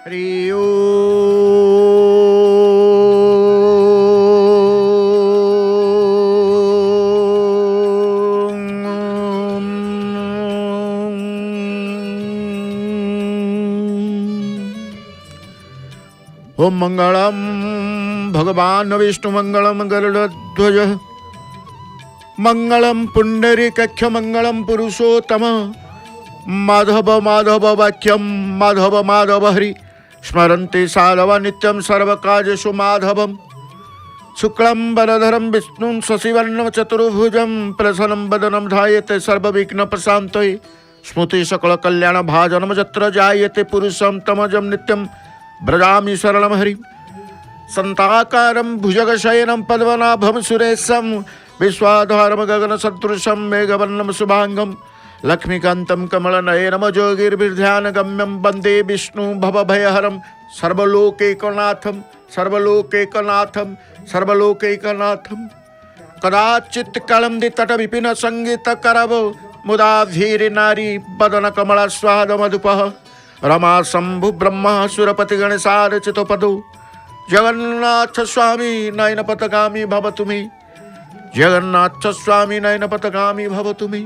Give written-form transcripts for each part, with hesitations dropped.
हरि ओम मंगलम भगवान विष्णु मंगलम गरुड़ध्वज मंगलम पुंडरीकाक्ष मंगलम पुरुषोत्तम माधव माधव वाक्यम माधव माधव हरि स्मरन्ति साधव नित्यं सर्वकार्येषु माधवम शुक्लं वरधरं विष्णुं शशिवर्णं चतुर्भुजं प्रसन्नं वदनं ध्यायते सर्वविघ्नोपशान्तये स्मृति सकल कल्याण भाजनं यत्र जायते पुरुषं तमजं नित्यं व्रजामि शरणं हरि संताकारं भुजगशयनं पद्मनाभं सुरेशं विश्वाधारं गगनसदृशं मेघवर्णं शुभांगं लक्ष्मीकान्तं कमलनयनं जोगिर्भिर्ध्यानगम्यं वन्दे विष्णु भवभयहरं सर्वलोकैकनाथं सर्वलोकैकनाथं सर्वलोकैकनाथं कदाचित् कलम्बितटविपिन सङ्गीतकरवो मुदा धीरिनारी वदनकमलस्वादमधुपः रमा शम्भु ब्रह्मा सुरपतिगणसारचितपदो जगन्नाथ स्वामी नयनपथगामी भवतु मे जगन्नाथ स्वामी नयनपथगामी भवतु मे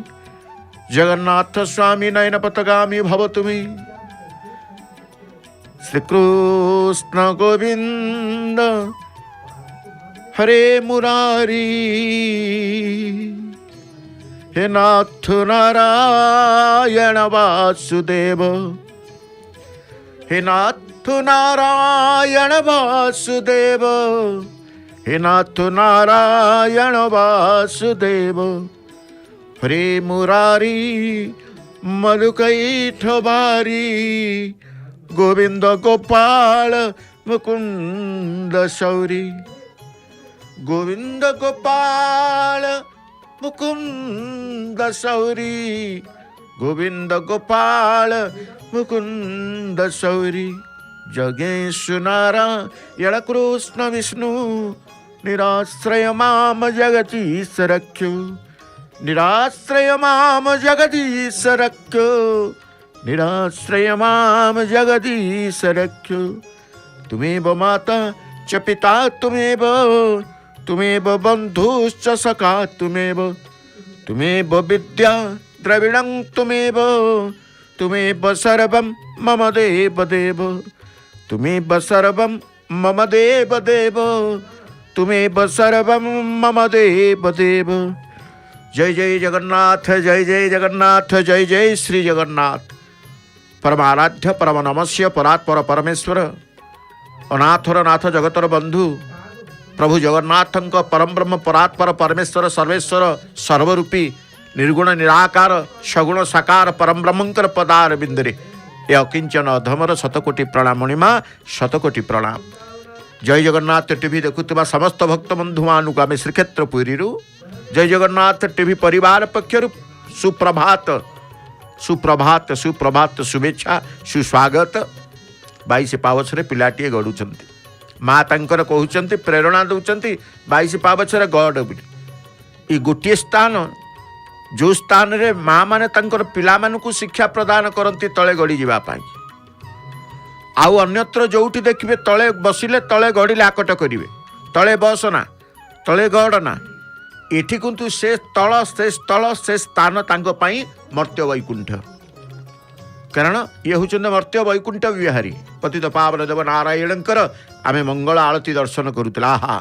जगन्नाथ स्वामी नयनपथगामी भवतु मे श्रीकृष्ण गोविंद हरे मुरारी हे नाथ नारायण वासुदेव हे नाथ नारायण वासुदेव हे नाथ नारायण वासुदेव हरे मुरारी मधुकैठ बारी गोविंद गोपाल मुकुंद शौरी गोविंद गोपाल मुकुंद शौरी गोविंद गोपाल मुकुंद शौरी जगेश नारायण कृष्ण विष्णु निराश्रय माम जगतीश रख्यो निराश्रय माम जगदीश रख्यो निराश्रय माम जगदीश रख्यो तुमेव माता च पिता तुमेव बन्धुश्च सखा तुमेव विद्या द्रविणं तुमेव सर्वं मम देव तुमेव सर्वं मम देव तुमेव सर्वं मम देव जय जय जगन्नाथ जय जय जगन्नाथ जय जय श्री जगन्नाथ परमाराध्य परम नमस्य परात्पर परमेश्वर अनाथर नाथ जगतर बंधु प्रभु जगन्नाथंक परम ब्रह्म परात्पर परमेश्वर सर्वेश्वर सर्वरूपी निर्गुण निराकार सगुण साकार परम ब्रह्मंकर पदार बिंदरे ए अकिंचन अधमर शतकोटि प्रणाम मणिमा शतकोटि प्रणाम जय जगन्नाथ टीवी देखुवा समस्त भक्त बंधु मानुक आम श्रीक्षेत्र पुरी जय जगन्नाथ टीवी परिवार पक्षर सुप्रभात सुप्रभात सुप्रभात शुभेच्छा सुस्वागत 22 पावछरे पिलाटीए गढ़ुंट माँ तांकर कहते प्रेरणा दौरान 22 पावछरे गढ़ ये गोटे स्थान जो स्थान रे माँ माने तांकर पिला मानकु शिक्षा प्रदान करती तले गड़ी जावाई आउ अन्यत्र जोठी देखिए तले बसिले तले गड़िले आकट करेंगे तले बसना तले गड़ना एठी किंतु से स्थल से स्थान तांको पाई मर्त्य वैकुंठ कारण ये हूँ मर्त्य वैकुंठ विहारी पतित पावन देव नारायणकर आमे मंगल आरती दर्शन करुला हा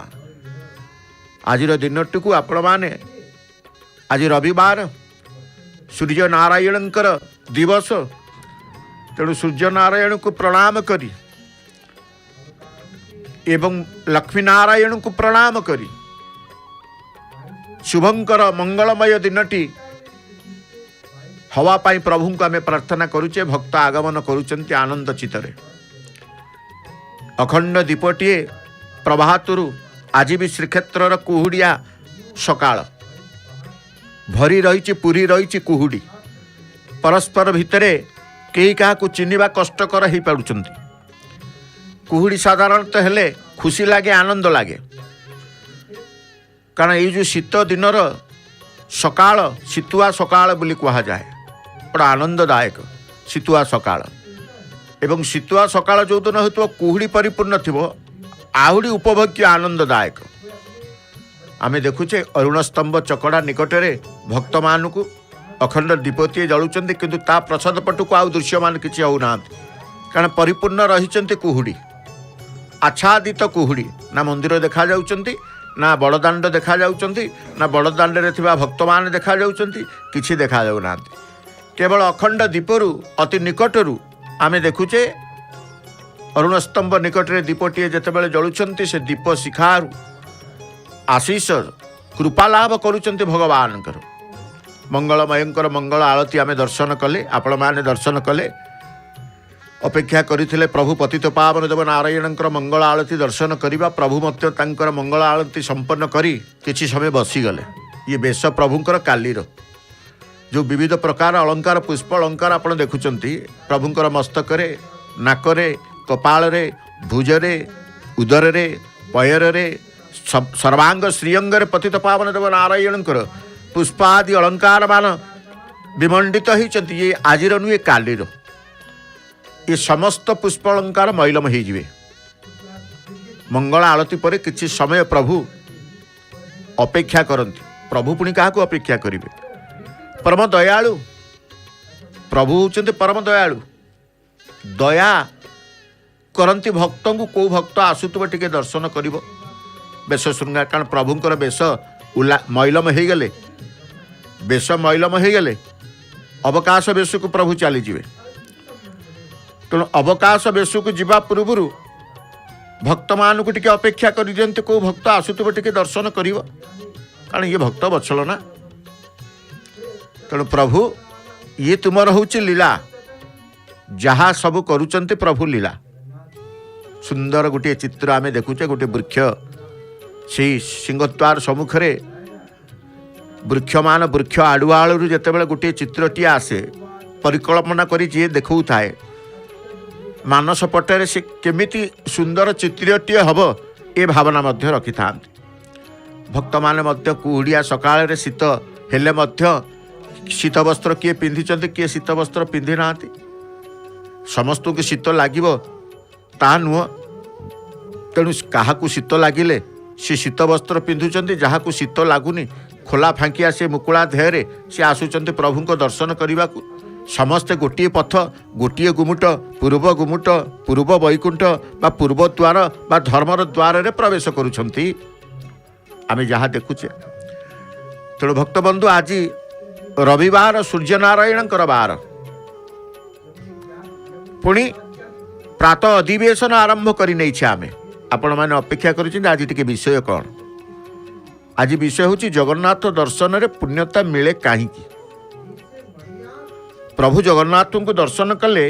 आज दिनटी को आपण माने आज रविवार सूर्य नारायणकर दिवस तेणु सूर्य नारायण को प्रणाम करी एवं लक्ष्मी नारायण को प्रणाम करी शुभंकर मंगलमय दिनटी हवा पाई प्रभु को आम प्रार्थना करुचे भक्त आगमन करुचंती आनंद चित्तरे अखंड दीपटीए प्रभातुरु आज भी श्रीक्षेत्र कुहुड़िया सकाळ भरी रही पूरी रही कुहुड़ी परस्पर भितरे कई क्या चिन्हवा कष्टकर हो पार्टी कुहुड़ी साधारणतः हेले खुशी लगे आनंद लगे कारण ये जो शीत दिनर सकाळ शीतुआ सकाळ बोली कहा जाए बड़ा आनंददायक शीतुआ सकाळ ଏବଂ ଶୀତୁଆ ସକାଳ ଯେଉଁଦିନ ହେଉଥିବ କୁହୁଡ଼ି ପରିପୂର୍ଣ୍ଣ ଥିବ ଆହୁରି ଉପଭୋଗ୍ୟ ଆନନ୍ଦଦାୟକ। ଆମେ ଦେଖୁଛେ ଅରୁଣ ସ୍ତମ୍ଭ ଚକଡ଼ା ନିକଟରେ ଭକ୍ତମାନଙ୍କୁ ଅଖଣ୍ଡ ଦୀପଟିଏ ଜଳୁଛନ୍ତି, କିନ୍ତୁ ତା ପ୍ରସାଦ ପଟକୁ ଆଉ ଦୃଶ୍ୟମାନ କିଛି ହେଉନାହାନ୍ତି, କାରଣ ପରିପୂର୍ଣ୍ଣ ରହିଛନ୍ତି କୁହୁଡ଼ି, ଆଚ୍ଛାଦିତ କୁହୁଡ଼ି। ନା ମନ୍ଦିର ଦେଖାଯାଉଛନ୍ତି, ନା ବଡ଼ଦାଣ୍ଡ ଦେଖାଯାଉଛନ୍ତି, ନା ବଡ଼ଦାଣ୍ଡରେ ଥିବା ଭକ୍ତମାନେ ଦେଖାଯାଉଛନ୍ତି, କିଛି ଦେଖାଯାଉନାହାନ୍ତି। କେବଳ ଅଖଣ୍ଡ ଦୀପରୁ ଅତି ନିକଟରୁ ଆମେ ଦେଖୁଛେ ଅରୁଣ ସ୍ତମ୍ଭ ନିକଟରେ ଦୀପଟିଏ ଯେତେବେଳେ ଜଳୁଛନ୍ତି, ସେ ଦୀପ ଶିଖାରୁ ଆଶିଷ କୃପା ଲାଭ କରୁଛନ୍ତି ଭଗବାନଙ୍କର। ମଙ୍ଗଳମୟଙ୍କର ମଙ୍ଗଳ ଆଳତୀ ଆମେ ଦର୍ଶନ କଲେ, ଆପଣମାନେ ଦର୍ଶନ କଲେ। ଅପେକ୍ଷା କରିଥିଲେ ପ୍ରଭୁ ପତିତ ପାବନ ଦେବ ନାରାୟଣଙ୍କର ମଙ୍ଗଳ ଆଳତୀ ଦର୍ଶନ କରିବା। ପ୍ରଭୁ ମଧ୍ୟ ତାଙ୍କର ମଙ୍ଗଳ ଆଳତୀ ସମ୍ପନ୍ନ କରି କିଛି ସମୟ ବସିଗଲେ। ଇଏ ବେଶ ପ୍ରଭୁଙ୍କର କାଲିର ଯେଉଁ ବିବିଧ ପ୍ରକାର ଅଳଙ୍କାର, ପୁଷ୍ପ ଅଳଙ୍କାର ଆପଣ ଦେଖୁଛନ୍ତି ପ୍ରଭୁଙ୍କର ମସ୍ତକରେ, ନାକରେ, କପାଳରେ, ଭୁଜରେ, ଉଦରରେ, ପୟରରେ, ସର୍ବାଙ୍ଗ ଶ୍ରୀଅଙ୍ଗରେ ପତିତ ପାବନ ଦେବ ନାରାୟଣଙ୍କର ପୁଷ୍ପାଦି ଅଳଙ୍କାରମାନ ବିମଣ୍ଡିତ ହୋଇଛନ୍ତି। ଇଏ ଆଜିର ନୁହେଁ, କାଲିର। ଏ ସମସ୍ତ ପୁଷ୍ପ ଅଳଙ୍କାର ମଇଲମ ହୋଇଯିବେ। ମଙ୍ଗଳ ଆଳତୀ ପରେ କିଛି ସମୟ ପ୍ରଭୁ ଅପେକ୍ଷା କରନ୍ତି। ପ୍ରଭୁ ପୁଣି କାହାକୁ ଅପେକ୍ଷା କରିବେ? ପରମ ଦୟାଳୁ ପ୍ରଭୁ ହେଉଛନ୍ତି ପରମ ଦୟାଳୁ। ଦୟା କରନ୍ତି ଭକ୍ତଙ୍କୁ। କେଉଁ ଭକ୍ତ ଆସୁଥିବ ଟିକେ ଦର୍ଶନ କରିବ ବେଶ ଶୃଙ୍ଗାର, କାରଣ ପ୍ରଭୁଙ୍କର ବେଶ ମଇଲମ ହୋଇଗଲେ, ବେଶ ମଇଲମ ହୋଇଗଲେ ଅବକାଶ ବେଶକୁ ପ୍ରଭୁ ଚାଲିଯିବେ। ତେଣୁ ଅବକାଶ ବେଶକୁ ଯିବା ପୂର୍ବରୁ ଭକ୍ତମାନଙ୍କୁ ଟିକେ ଅପେକ୍ଷା କରିଦିଅନ୍ତି, କେଉଁ ଭକ୍ତ ଆସୁଥିବ ଟିକେ ଦର୍ଶନ କରିବ, କାରଣ ଇଏ ଭକ୍ତ ବତ୍ସଳ ନା। ତେଣୁ ପ୍ରଭୁ ଇଏ ତୁମର ହେଉଛି ଲୀଳା, ଯାହା ସବୁ କରୁଛନ୍ତି ପ୍ରଭୁ ଲୀଳା। ସୁନ୍ଦର ଗୋଟିଏ ଚିତ୍ର ଆମେ ଦେଖୁଛେ। ଗୋଟିଏ ବୃକ୍ଷ, ସେଇ ସିଂହଦ୍ୱାର ସମ୍ମୁଖରେ ବୃକ୍ଷମାନ, ବୃକ୍ଷ ଆଡ଼ୁଆଳରୁ ଯେତେବେଳେ ଗୋଟିଏ ଚିତ୍ରଟିଏ ଆସେ, ପରିକଳ୍ପନା କରି ଯିଏ ଦେଖାଉଥାଏ ମାନସ ପଟରେ ସେ କେମିତି ସୁନ୍ଦର ଚିତ୍ରଟିଏ ହେବ, ଏ ଭାବନା ମଧ୍ୟ ରଖିଥାନ୍ତି। ଭକ୍ତମାନେ ମଧ୍ୟ କୁହୁଡ଼ିଆ ସକାଳରେ ଶୀତ ହେଲେ ମଧ୍ୟ ଶୀତ ବସ୍ତ୍ର କିଏ ପିନ୍ଧିଛନ୍ତି, କିଏ ଶୀତ ବସ୍ତ୍ର ପିନ୍ଧି ନାହାନ୍ତି। ସମସ୍ତଙ୍କୁ ଶୀତ ଲାଗିବ ତାହା ନୁହଁ। ତେଣୁ କାହାକୁ ଶୀତ ଲାଗିଲେ ସେ ଶୀତ ବସ୍ତ୍ର ପିନ୍ଧୁଛନ୍ତି, ଯାହାକୁ ଶୀତ ଲାଗୁନି ଖୋଲା ଫାଙ୍କିଆ ସେ ମୁକୁଳା ଦେହରେ ସେ ଆସୁଛନ୍ତି ପ୍ରଭୁଙ୍କ ଦର୍ଶନ କରିବାକୁ। ସମସ୍ତେ ଗୋଟିଏ ପଥ, ଗୋଟିଏ ଗୁମୁଟ, ପୂର୍ବ ବୈକୁଣ୍ଠ ବା ପୂର୍ବ ଦ୍ୱାର ବା ଧର୍ମର ଦ୍ୱାରରେ ପ୍ରବେଶ କରୁଛନ୍ତି, ଆମେ ଯାହା ଦେଖୁଛେ। ତେଣୁ ଭକ୍ତବନ୍ଧୁ, ଆଜି ରବିବାର, ସୂର୍ଯ୍ୟନାରାୟଣଙ୍କର ବାର। ପୁଣି ପ୍ରାତଃ ଅଧିବେଶନ ଆରମ୍ଭ କରି ନେଇଛେ ଆମେ। ଆପଣମାନେ ଅପେକ୍ଷା କରିଛନ୍ତି ଆଜି ଟିକେ ବିଷୟ କ'ଣ? ଆଜି ବିଷୟ ହେଉଛି ଜଗନ୍ନାଥ ଦର୍ଶନରେ ପୁଣ୍ୟତା ମିଳେ କାହିଁକି? ପ୍ରଭୁ ଜଗନ୍ନାଥଙ୍କୁ ଦର୍ଶନ କଲେ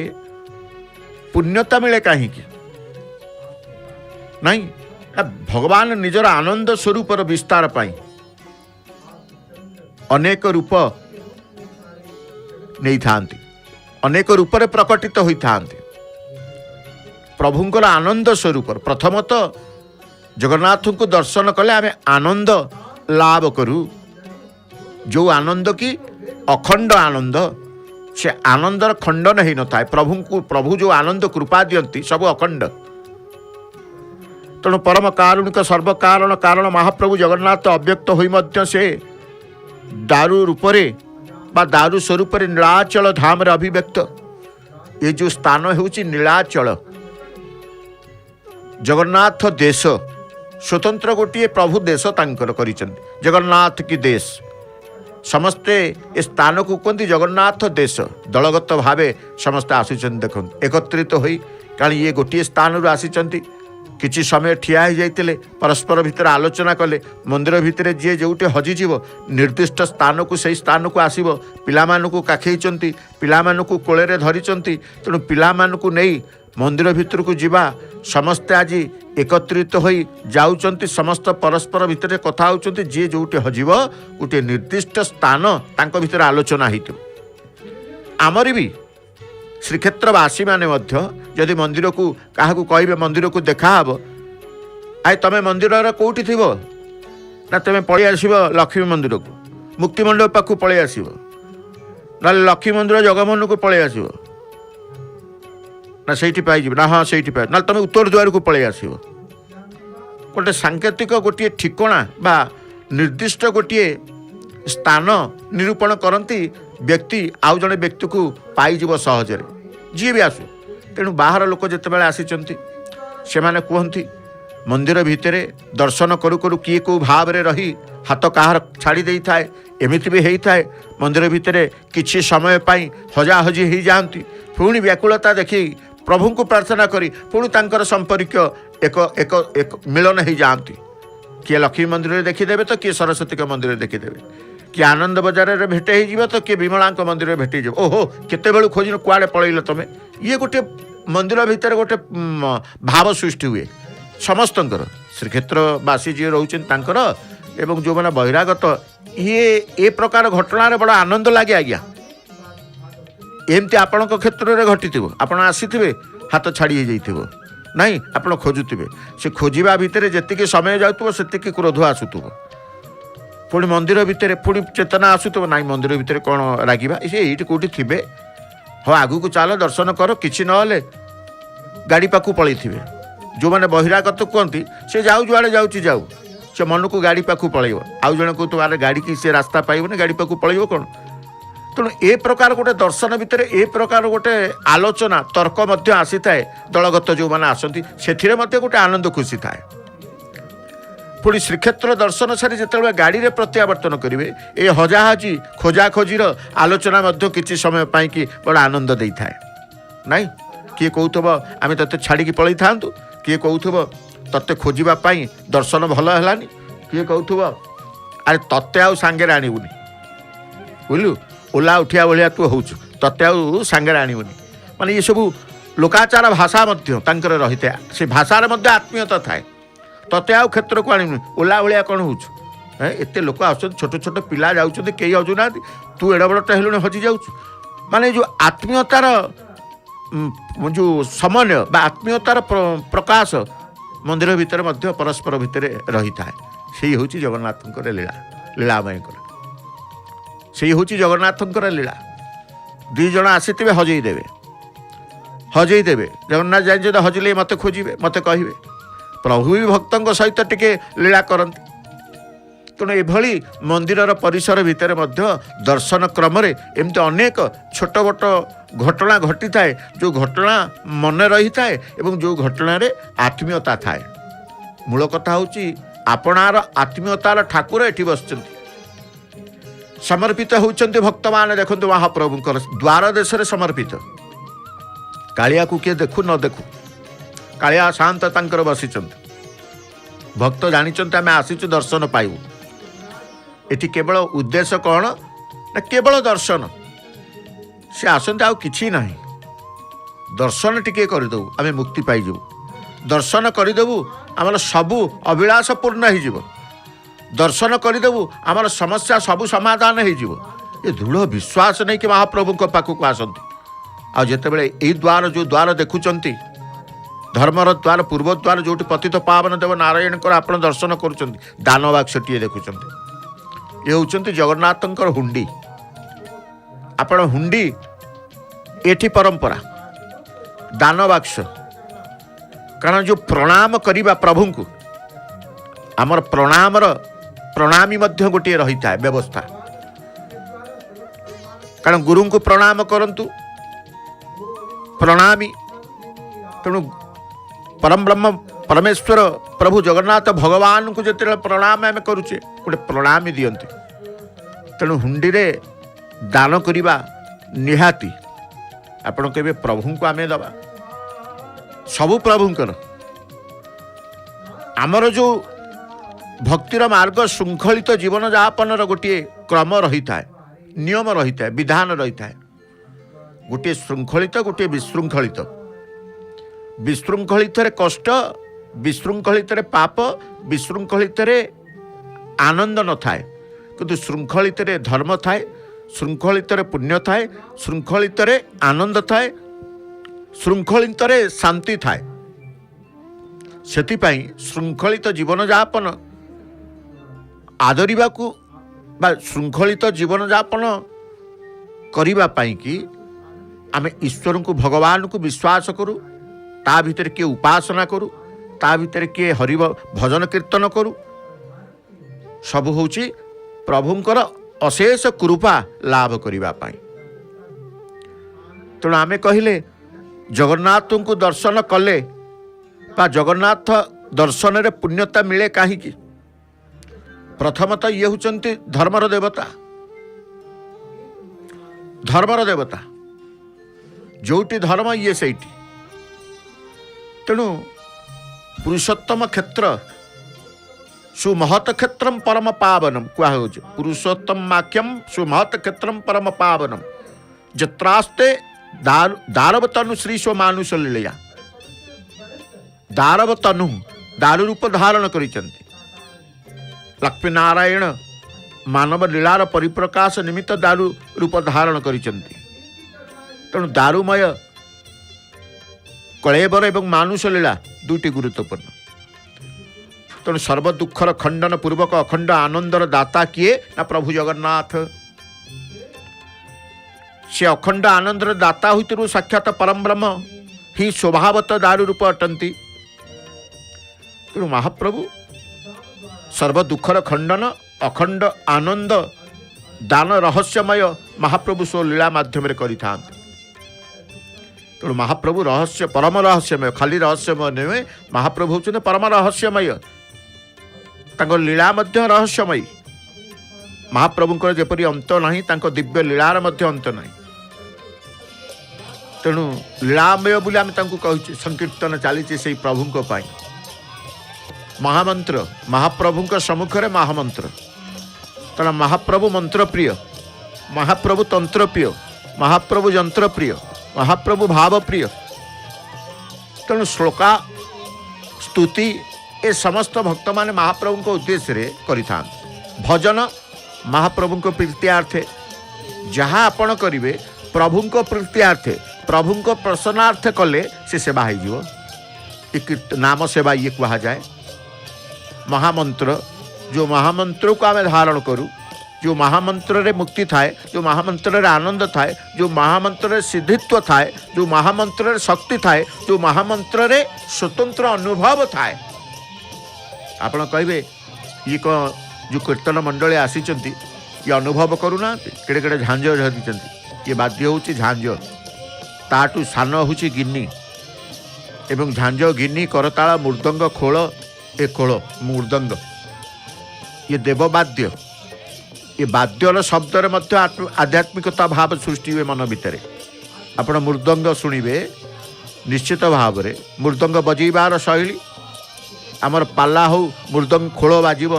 ପୁଣ୍ୟତା ମିଳେ କାହିଁକି? ନାଇଁ, ଭଗବାନ ନିଜର ଆନନ୍ଦ ସ୍ୱରୂପର ବିସ୍ତାର ପାଇଁ ଅନେକ ରୂପ ନେଇଥାନ୍ତି, ଅନେକ ରୂପରେ ପ୍ରକଟିତ ହୋଇଥାନ୍ତି। ପ୍ରଭୁଙ୍କର ଆନନ୍ଦ ସ୍ୱରୂପ ପ୍ରଥମତଃ ଜଗନ୍ନାଥଙ୍କୁ ଦର୍ଶନ କଲେ ଆମେ ଆନନ୍ଦ ଲାଭ କରୁ। ଯେଉଁ ଆନନ୍ଦ କି ଅଖଣ୍ଡ ଆନନ୍ଦ, ସେ ଆନନ୍ଦର ଖଣ୍ଡନ ହୋଇନଥାଏ। ପ୍ରଭୁ ଯେଉଁ ଆନନ୍ଦ କୃପା ଦିଅନ୍ତି ସବୁ ଅଖଣ୍ଡ। ତେଣୁ ପରମ କାରୁଣିକ ସର୍ବକାରଣ କାରଣ ମହାପ୍ରଭୁ ଜଗନ୍ନାଥ ଅବ୍ୟକ୍ତ ହୋଇ ମଧ୍ୟ ସେ ଦାରୁ ରୂପରେ ବା ଦାରୁ ସ୍ୱରୂପରେ ନୀଳାଚଳ ଧାମରେ ଅଭିବ୍ୟକ୍ତ। ଏ ଯେଉଁ ସ୍ଥାନ ହେଉଛି ନୀଳାଚଳ, ଜଗନ୍ନାଥ ଦେଶ, ସ୍ୱତନ୍ତ୍ର ଗୋଟିଏ ପ୍ରଭୁ ଦେଶ ତାଙ୍କର କରିଛନ୍ତି, ଜଗନ୍ନାଥ କି ଦେଶ। ସମସ୍ତେ ଏ ସ୍ଥାନକୁ କୁହନ୍ତି ଜଗନ୍ନାଥ ଦେଶ। ଦଳଗତ ଭାବେ ସମସ୍ତେ ଆସୁଛନ୍ତି, ଦେଖନ୍ତୁ ଏକତ୍ରିତ ହୋଇ, କାରଣ ଇଏ ଗୋଟିଏ ସ୍ଥାନରୁ ଆସିଛନ୍ତି। କିଛି ସମୟ ଠିଆ ହୋଇଯାଇଥିଲେ, ପରସ୍ପର ଭିତରେ ଆଲୋଚନା କଲେ। ମନ୍ଦିର ଭିତରେ ଯିଏ ଯେଉଁଠି ହଜିଯିବ ନିର୍ଦ୍ଦିଷ୍ଟ ସ୍ଥାନକୁ, ସେହି ସ୍ଥାନକୁ ଆସିବ। ପିଲାମାନଙ୍କୁ କାଖେଇଛନ୍ତି, ପିଲାମାନଙ୍କୁ କୋଳରେ ଧରିଛନ୍ତି। ତେଣୁ ପିଲାମାନଙ୍କୁ ନେଇ ମନ୍ଦିର ଭିତରକୁ ଯିବା, ସମସ୍ତେ ଆଜି ଏକତ୍ରିତ ହୋଇ ଯାଉଛନ୍ତି। ସମସ୍ତ ପରସ୍ପର ଭିତରେ କଥା ହେଉଛନ୍ତି। ଯିଏ ଯେଉଁଠି ହଜିବ ଗୋଟିଏ ନିର୍ଦ୍ଦିଷ୍ଟ ସ୍ଥାନ ତାଙ୍କ ଭିତରେ ଆଲୋଚନା ହେଇଥିବ। ଆମର ବି ଶ୍ରୀକ୍ଷେତ୍ରବାସୀମାନେ ମଧ୍ୟ ଯଦି ମନ୍ଦିରକୁ କାହାକୁ କହିବେ ମନ୍ଦିରକୁ ଦେଖାହେବ, ଆଇ ତମେ ମନ୍ଦିରର କେଉଁଠି ଥିବ ନା ତମେ ପଳେଇ ଆସିବ ଲକ୍ଷ୍ମୀ ମନ୍ଦିରକୁ, ମୁକ୍ତିମଣ୍ଡପ ପାଖକୁ ପଳେଇ ଆସିବ, ନହେଲେ ଲକ୍ଷ୍ମୀ ମନ୍ଦିର ଜଗମୋହନକୁ ପଳେଇ ଆସିବ। ना ସେଇଠି ପାଇଯିବ ନା ହଁ ସେଇଠି ପାଇ ନହେଲେ ତୁମେ ଉତ୍ତର ଦ୍ୱାରକୁ ପଳେଇ ଆସିବ। ଗୋଟେ ସାଙ୍କେତିକ ଗୋଟିଏ ଠିକଣା ବା ନିର୍ଦ୍ଦିଷ୍ଟ ଗୋଟିଏ ସ୍ଥାନ ନିରୂପଣ କରନ୍ତି ବ୍ୟକ୍ତି ଆଉ ଜଣେ ବ୍ୟକ୍ତିକୁ ପାଇଯିବ ସହଜରେ ଯିଏ ବି ଆସୁ। ତେଣୁ ବାହାର ଲୋକ ଯେତେବେଳେ ଆସିଛନ୍ତି ସେମାନେ କୁହନ୍ତି ମନ୍ଦିର ଭିତରେ ଦର୍ଶନ କରୁ କରୁ କିଏ କେଉଁ ଭାବରେ ରହି ହାତ କାହାର ଛାଡ଼ି ଦେଇଥାଏ। ଏମିତି ବି ହେଇଥାଏ ମନ୍ଦିର ଭିତରେ କିଛି ସମୟ ପାଇଁ ହଜାହଜି ହେଇଯାଆନ୍ତି, ପୁଣି ବ୍ୟାକୁଳତା ଦେଖି ପ୍ରଭୁଙ୍କୁ ପ୍ରାର୍ଥନା କରି ପୁଣି ତାଙ୍କର ସମ୍ପର୍କୀୟ ଏକ ଏକ ଏକ ମିଳନ ହେଇଯାଆନ୍ତି। କିଏ ଲକ୍ଷ୍ମୀ ମନ୍ଦିରରେ ଦେଖିଦେବେ ତ କିଏ ସରସ୍ୱତୀଙ୍କ ମନ୍ଦିରରେ ଦେଖିଦେବେ, କିଏ ଆନନ୍ଦ ବଜାରରେ ଭେଟ ହେଇଯିବ ତ କିଏ ବିମଳାଙ୍କ ମନ୍ଦିରରେ ଭେଟ ହେଇଯିବ। ଓହୋ କେତେବେଳୁ ଖୋଜିଲ କୁଆଡ଼େ ପଳେଇଲ ତମେ। ଇଏ ଗୋଟେ ମନ୍ଦିର ଭିତରେ ଗୋଟେ ଭାବ ସୃଷ୍ଟି ହୁଏ ସମସ୍ତଙ୍କର, ଶ୍ରୀକ୍ଷେତ୍ରବାସୀ ଯିଏ ରହୁଛନ୍ତି ତାଙ୍କର ଏବଂ ଯେଉଁମାନେ ବହିରାଗତ ଏ ପ୍ରକାର ଘଟଣାରେ ବଡ଼ ଆନନ୍ଦ ଲାଗେ ଆଜ୍ଞା। ଏମିତି ଆପଣଙ୍କ କ୍ଷେତ୍ରରେ ଘଟିଥିବ, ଆପଣ ଆସିଥିବେ ହାତ ଛାଡ଼ି ହେଇଯାଇଥିବ, ନାଇଁ ଆପଣ ଖୋଜୁଥିବେ, ସେ ଖୋଜିବା ଭିତରେ ଯେତିକି ସମୟ ଯାଉଥିବ ସେତିକି କ୍ରୋଧ ଆସୁଥିବ, ପୁଣି ମନ୍ଦିର ଭିତରେ ପୁଣି ଚେତନା ଆସୁଥିବ, ନାଇଁ ମନ୍ଦିର ଭିତରେ କ'ଣ ରାଗିବା, ସେ ଏଇଠି କେଉଁଠି ଥିବେ, ହଁ ଆଗକୁ ଚାଲ ଦର୍ଶନ କର, କିଛି ନହେଲେ ଗାଡ଼ି ପାଖକୁ ପଳେଇଥିବେ। ଯେଉଁମାନେ ବହିରାଗତ କୁହନ୍ତି ସେ ଯାଉ ଯୁଆଡ଼େ ଯାଉଛି ଯାଉ, ସେ ମନକୁ ଗାଡ଼ି ପାଖକୁ ପଳେଇବ, ଆଉ ଜଣେ କହୁଥିବ ଆରେ ଗାଡ଼ିକି ସେ ରାସ୍ତା ପାଇବନି, ଗାଡ଼ି ପାଖକୁ ପଳେଇବ କ'ଣ। ତେଣୁ ଏ ପ୍ରକାର ଗୋଟେ ଦର୍ଶନ ଭିତରେ ଏ ପ୍ରକାର ଗୋଟେ ଆଲୋଚନା ତର୍କ ମଧ୍ୟ ଆସିଥାଏ। ଦଳଗତ ଯେଉଁମାନେ ଆସନ୍ତି ସେଥିରେ ମଧ୍ୟ ଗୋଟେ ଆନନ୍ଦ ଖୁସି ଥାଏ। ପୁଣି ଶ୍ରୀକ୍ଷେତ୍ର ଦର୍ଶନ ସାରି ଯେତେବେଳେ ଗାଡ଼ିରେ ପ୍ରତ୍ୟାବର୍ତ୍ତନ କରିବେ ଏ ହଜାହଜି ଖୋଜାଖୋଜିର ଆଲୋଚନା ମଧ୍ୟ କିଛି ସମୟ ପାଇଁକି ବଡ଼ ଆନନ୍ଦ ଦେଇଥାଏ। ନାଇଁ କିଏ କହୁଥିବ ଆମେ ତୋତେ ଛାଡ଼ିକି ପଳେଇଥାନ୍ତୁ, କିଏ କହୁଥିବ ତୋତେ ଖୋଜିବା ପାଇଁ ଦର୍ଶନ ଭଲ ହେଲାନି, କିଏ କହୁଥିବ ଆରେ ତୋତେ ଆଉ ସାଙ୍ଗରେ ଆଣିବୁନି, ବୁଝିଲୁ ଓଲା ଉଠିଆ ଭଳିଆ ତୁ ହେଉଛୁ, ତୋତେ ଆଉ ସାଙ୍ଗରେ ଆଣିବୁନି। ମାନେ ଏସବୁ ଲୋକାଚାର ଭାଷା ମଧ୍ୟ ତାଙ୍କର ରହିଥାଏ, ସେ ଭାଷାରେ ମଧ୍ୟ ଆତ୍ମୀୟତା ଥାଏ। ତୋତେ ଆଉ କ୍ଷେତ୍ରକୁ ଆଣିବୁନି, ଓଲା ଭଳିଆ କ'ଣ ହେଉଛୁ, ଏତେ ଲୋକ ଆସୁଛନ୍ତି, ଛୋଟ ଛୋଟ ପିଲା ଯାଉଛନ୍ତି, କେହି ହଜୁନାହାନ୍ତି, ତୁ ଏଡ଼ ବଡ଼ଟା ହେଲୁଣି ହଜି ଯାଉଛୁ। ମାନେ ଯେଉଁ ଆତ୍ମୀୟତାର ଯେଉଁ ସମନ୍ୱୟ ବା ଆତ୍ମୀୟତାର ପ୍ରକାଶ ମନ୍ଦିର ଭିତରେ ମଧ୍ୟ ପରସ୍ପର ଭିତରେ ରହିଥାଏ। ସେଇ ହେଉଛି ଜଗନ୍ନାଥଙ୍କର ଲୀଳା, ଲୀଳାମୟଙ୍କର ସେଇ ହେଉଛି ଜଗନ୍ନାଥଙ୍କର ଲୀଳା। ଦୁଇ ଜଣ ଆସିଥିବେ ହଜେଇ ଦେବେ, ଜଗନ୍ନାଥ ଜାଣିଛନ୍ତି ହଜିଲେ ମୋତେ ଖୋଜିବେ, ମୋତେ କହିବେ। ପ୍ରଭୁ ବି ଭକ୍ତଙ୍କ ସହିତ ଟିକେ ଲୀଳା କରନ୍ତି। ତେଣୁ ଏଭଳି ମନ୍ଦିରର ପରିସର ଭିତରେ ମଧ୍ୟ ଦର୍ଶନ କ୍ରମରେ ଏମିତି ଅନେକ ଛୋଟ ବଟ ଘଟଣା ଘଟିଥାଏ, ଯେଉଁ ଘଟଣା ମନେ ରହିଥାଏ ଏବଂ ଯେଉଁ ଘଟଣାରେ ଆତ୍ମୀୟତା ଥାଏ। ମୂଳ କଥା ହେଉଛି ଆପଣାର ଆତ୍ମୀୟତାର ଠାକୁର ଏଠି ବସିଛନ୍ତି, ସମର୍ପିତ ହେଉଛନ୍ତି ଭକ୍ତମାନେ। ଦେଖନ୍ତୁ ମହାପ୍ରଭୁଙ୍କର ଦ୍ୱାର ଦେଶରେ ସମର୍ପିତ। କାଳିଆକୁ କିଏ ଦେଖୁ ନ ଦେଖୁ କାଳିଆ ଶାନ୍ତ ତାଙ୍କର ବସିଛନ୍ତି। ଭକ୍ତ ଜାଣିଛନ୍ତି ଆମେ ଆସିଛୁ ଦର୍ଶନ ପାଇବୁ। ଏଠି କେବଳ ଉଦ୍ଦେଶ୍ୟ କ'ଣ ନା କେବଳ ଦର୍ଶନ, ସେ ଆସନ୍ତି ଆଉ କିଛି ନାହିଁ। ଦର୍ଶନ ଟିକିଏ କରିଦେବୁ ଆମେ ମୁକ୍ତି ପାଇଯିବୁ, ଦର୍ଶନ କରିଦେବୁ ଆମର ସବୁ ଅଭିଳାଷ ପୂର୍ଣ୍ଣ ହେଇଯିବ, ଦର୍ଶନ କରିଦେବୁ ଆମର ସମସ୍ୟା ସବୁ ସମାଧାନ ହେଇଯିବ। ଏ ଦୃଢ଼ ବିଶ୍ୱାସ ନେଇକି ମହାପ୍ରଭୁଙ୍କ ପାଖକୁ ଆସନ୍ତି। ଆଉ ଯେତେବେଳେ ଏଇ ଦ୍ୱାର ଯେଉଁ ଦ୍ୱାର ଦେଖୁଛନ୍ତି, ଧର୍ମର ଦ୍ୱାର ପୂର୍ବ ଦ୍ୱାର ଯେଉଁଠି ପତିତ ପାବନ ଦେବ ନାରାୟଣଙ୍କର ଆପଣ ଦର୍ଶନ କରୁଛନ୍ତି, ଦାନ ବାକ୍ସଟିଏ ଦେଖୁଛନ୍ତି। ଏ ହେଉଛନ୍ତି ଜଗନ୍ନାଥଙ୍କର ହୁଣ୍ଡି। ଆପଣ ହୁଣ୍ଡି ଏଠି ପରମ୍ପରା, ଦାନ ବାକ୍ସ, କାରଣ ଯେଉଁ ପ୍ରଣାମ କରିବା ପ୍ରଭୁଙ୍କୁ, ଆମର ପ୍ରଣାମୀ ମଧ୍ୟ ଗୋଟିଏ ରହିଥାଏ ବ୍ୟବସ୍ଥା। କାରଣ ଗୁରୁଙ୍କୁ ପ୍ରଣାମ କରନ୍ତୁ, ପ୍ରଣାମୀ। ତେଣୁ ପରମବ୍ରହ୍ମ ପରମେଶ୍ୱର ପ୍ରଭୁ ଜଗନ୍ନାଥ ଭଗବାନଙ୍କୁ ଯେତେବେଳେ ପ୍ରଣାମ ଆମେ କରୁଛେ ଗୋଟେ ପ୍ରଣାମୀ ଦିଅନ୍ତି। ତେଣୁ ହୁଣ୍ଡିରେ ଦାନ କରିବା ନିହାତି। ଆପଣ କହିବେ ପ୍ରଭୁଙ୍କୁ ଆମେ ଦେବା, ସବୁ ପ୍ରଭୁଙ୍କର। ଆମର ଯେଉଁ ଭକ୍ତିର ମାର୍ଗ ଶୃଙ୍ଖଳିତ ଜୀବନଯାପନର ଗୋଟିଏ କ୍ରମ ରହିଥାଏ, ନିୟମ ରହିଥାଏ, ବିଧାନ ରହିଥାଏ। ଗୋଟିଏ ଶୃଙ୍ଖଳିତ, ଗୋଟିଏ ବିଶୃଙ୍ଖଳିତ। ବିଶୃଙ୍ଖଳିତରେ କଷ୍ଟ, ବିଶୃଙ୍ଖଳିତରେ ପାପ, ବିଶୃଙ୍ଖଳିତରେ ଆନନ୍ଦ ନଥାଏ, କିନ୍ତୁ ଶୃଙ୍ଖଳିତରେ ଧର୍ମ ଥାଏ, ଶୃଙ୍ଖଳିତରେ ପୁଣ୍ୟ ଥାଏ, ଶୃଙ୍ଖଳିତରେ ଆନନ୍ଦ ଥାଏ, ଶୃଙ୍ଖଳିତରେ ଶାନ୍ତି ଥାଏ। ସେଥିପାଇଁ ଶୃଙ୍ଖଳିତ ଜୀବନଯାପନ ଆଦରିବାକୁ ବା ଶୃଙ୍ଖଳିତ ଜୀବନଯାପନ କରିବା ପାଇଁକି आमे ईश्वर को भगवान को विश्वास करूँ ता भितर किए उपासना करूँ ता भितर किए हरि भजन कीर्तन करूँ सब हूँ प्रभुंकर अशेष कृपा लाभ करने तेणु आमे कहले जगन्नाथ को दर्शन कले बा जगन्नाथ दर्शन रे पुण्यता मिले कहीं प्रथमतः ये होचंती धर्मर देवता जोटी धर्म ये सैटी तेणु पुरुषोत्तम क्षेत्र सुमहत क्षेत्रम परम पावनम क्या हो पुरुषोत्तम माख्यम सुमहत क्षेत्रम परम पावनम जत्रास्ते दारव तनु श्री स्व मानुष लीलया दारव तनु दारु रूप धारण करिसंती लक्ष्मी नारायण मानव लीलार परिप्रकाश निमित्त दारु रूप धारण करिसंती तेणु दारुमय कलेबर एवं मानुष लीला दुईटी गुरुत्वपूर्ण तेणु सर्व दुखर खंडन पूर्वक अखंड आनंदर दाता किए ना प्रभु जगन्नाथ से अखंड आनंदर दाता हुई साक्षात परम ब्रह्म ही स्वभावत दारु रूप अटंती तेणु महाप्रभु सर्व दुखर खंडन अखंड आनंद दान रहस्यमय महाप्रभु स्व लीला माध्यम करिथा तेणु महाप्रभु रहस्य परम रहस्यमय खाली रहस्यमय नुहे महाप्रभु होचुने परम रहस्यमय तांको लीला मध्य रहस्यमयी महाप्रभुंकर जेपरी अंत नहीं तांको दिव्य लीलार मध्य अंत नहीं तेणु लीलामय बोली आम कही संकीर्तन चली से प्रभुंक पाई महामंत्र महाप्रभुंक सम्मुखें महामंत्र तेना महाप्रभु मंत्र प्रिय महाप्रभु तंत्र प्रिय महाप्रभु यंत्र प्रिय महाप्रभु भाव प्रिय तेणु श्लोका स्तुति ए समस्त भक्त माने महाप्रभु को उद्देश्य रे करिथान भजन महाप्रभु को प्रीत्यार्थे जहाँ आपण करिवे प्रभु को प्रीत्यार्थे प्रभु को प्रसन्नार्थ कले से सेवा हो नाम सेवा ये कहा जाए महामंत्र जो महामंत्र को आम धारण करूँ जो महामंत्र रे मुक्ति थाए जो महामंत्र रे आनंद थाए जो महामंत्र रे सिद्धित्व थाए जो महामंत्र रे शक्ति थाए जो महामंत्र रे स्वतंत्र अनुभव थाए आपण कहे ये कौन जो कीर्तन मंडली आसी ये अनुभव करूना केड़े केड़े झांझ धरी ये बाध्य हूँ झांझ ताटू सान हूँ गिन्नी एवं झांझ गिन्नी करताल मृदंग खोल ए खोल मृदंग ये देववाद्य ये वाद्यर शब्दर मध्य आध्यात्मिकता भाव सृष्टि हुए मन भितर आपण मृदंग शुणिबे निश्चित भाव में मृदंग बजेबार शैली आमर पाला हो मृदंग खोल बाजिब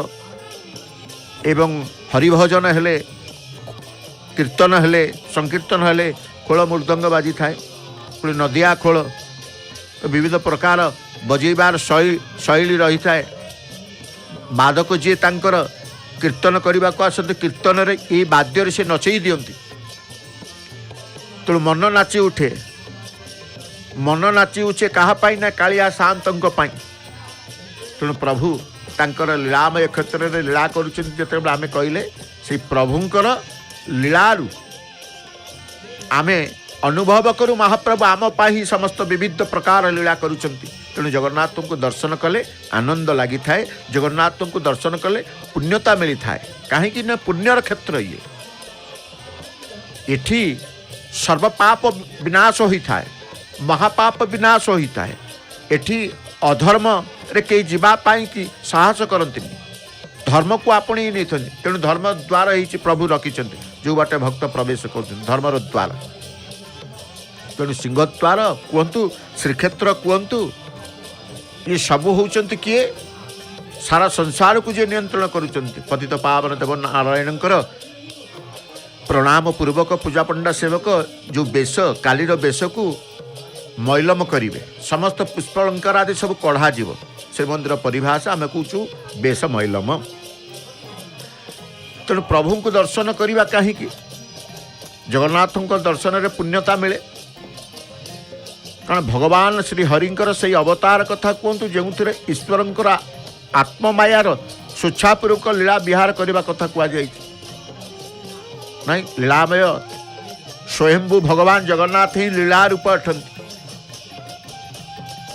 एवं हरिभजन हेले कीर्तन हेले संकीर्तन हेले खोल मृदंग बाजी थाए पुणी नदिया खोल विविध प्रकार बजेबार शैली रही थाए बादक जी तांकर कीर्तन करने को आसते कीर्तन रे ये वाद्य से नचई दियंती तेणु मन नाची उठे मन नाची उठे कहा ना कालिया शांतों तेणु प्रभु तांकर लीलामय क्षेत्र में लीला करुँचे आम कहले से प्रभुंकर लीलारू आम अनुभव करूँ महाप्रभु आम पाई समस्त विविध प्रकार लीला करुँच तेणु जगन्नाथ को दर्शन कले आनंद लगी थाए जगन्नाथ को दर्शन कले पुण्यता मिली थाए कहीं ना पुण्यर क्षेत्र ये सर्वपाप विनाश होता है महापाप विनाश होता है एठी अधर्म रे कई जीवाई कि साहस करती धर्म को आपण ही नहीं तेणु धर्म द्वार ही प्रभु रखिंट जो बाटे भक्त प्रवेश कर धर्मर द्वार तेणु सिंहद्वार कहतु श्रीक्षेत्र कहतु ये सबू होचंती किए सारा संसार को जे नियंत्रण करुचंती पतित पावन देव नारायणकर प्रणाम पूर्वक पूजा पंडा सेवक जो बेश कालीर बेश को मैलम करेंगे समस्त पुष्पालंकार आदि सब कढ़ा जीव श्रीमंदिर परिभाषा आम कौचु बेश मैलम तेणु प्रभु को दर्शन करवा कहीं जगन्नाथ दर्शन में पुण्यता मिले कारण भगवान श्री हरिंकर से अवतार कथा कहतु जो ईश्वर आत्ममायार स्वेच्छापूर्वक लीला विहार करने कथा कहुई ना लीलामय स्वयंभू भगवान जगन्नाथ ही लीला रूप अटंती।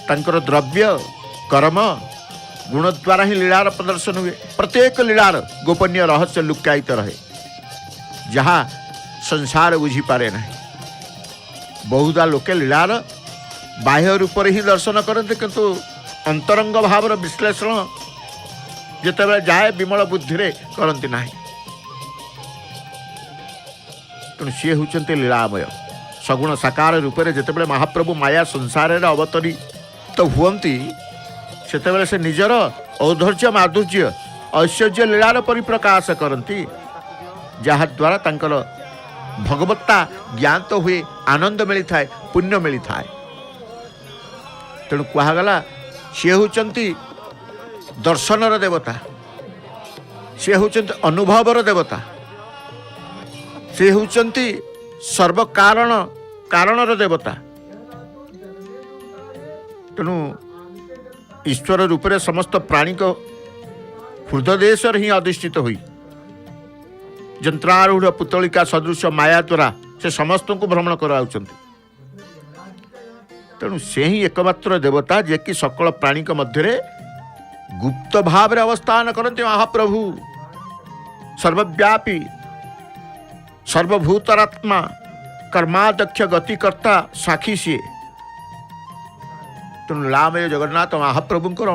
तांकर द्रव्य कर्म गुण द्वारा ही लीलार प्रदर्शन हुए। प्रत्येक लीलार गोपनीय रहस्य लुकायित रहे, जहाँ संसार बुझीपारे ना। बहुधा लोके लीलार बाह्य रूप ही दर्शन करते, किंतु अंतरंग भाव विश्लेषण जिते जाए विमल बुद्धि रे करती ना। तेणु सी होती लीलामय सगुण साकार रूप से जिते महाप्रभु माया संसार अवतरित हुअन्ति, सेतेबेले से निजर औधर्य माधुर्य ऐश्वर्य लीलार परिप्रकाश करती, जहाद्वारा तांकर भगवत्ता ज्ञात हुए, आनंद मिली थाए, पुण्य मिली थाए। तेणु कहगला सी होती दर्शनर देवता, सी होती अनुभवर देवता, सी होती सर्वकारण कारणर देवता। तेणु ईश्वर रूप से समस्त प्राणी को हृदय ही अधिष्ठित हुई यंत्रारूढ़ पुतलिका सदृश माया द्वारा से समस्त को भ्रमण कराउछन्ति। तेणु से ही एकमात्र देवता जे कि सकल प्राणी मध्य गुप्त भाव अवस्थान करते। महाप्रभु सर्वव्यापी सर्वभूतरात्मा कर्माध्यक्ष गतिकर्ता साक्षी सी। तेणु लीलामय जगन्नाथ महाप्रभुंकर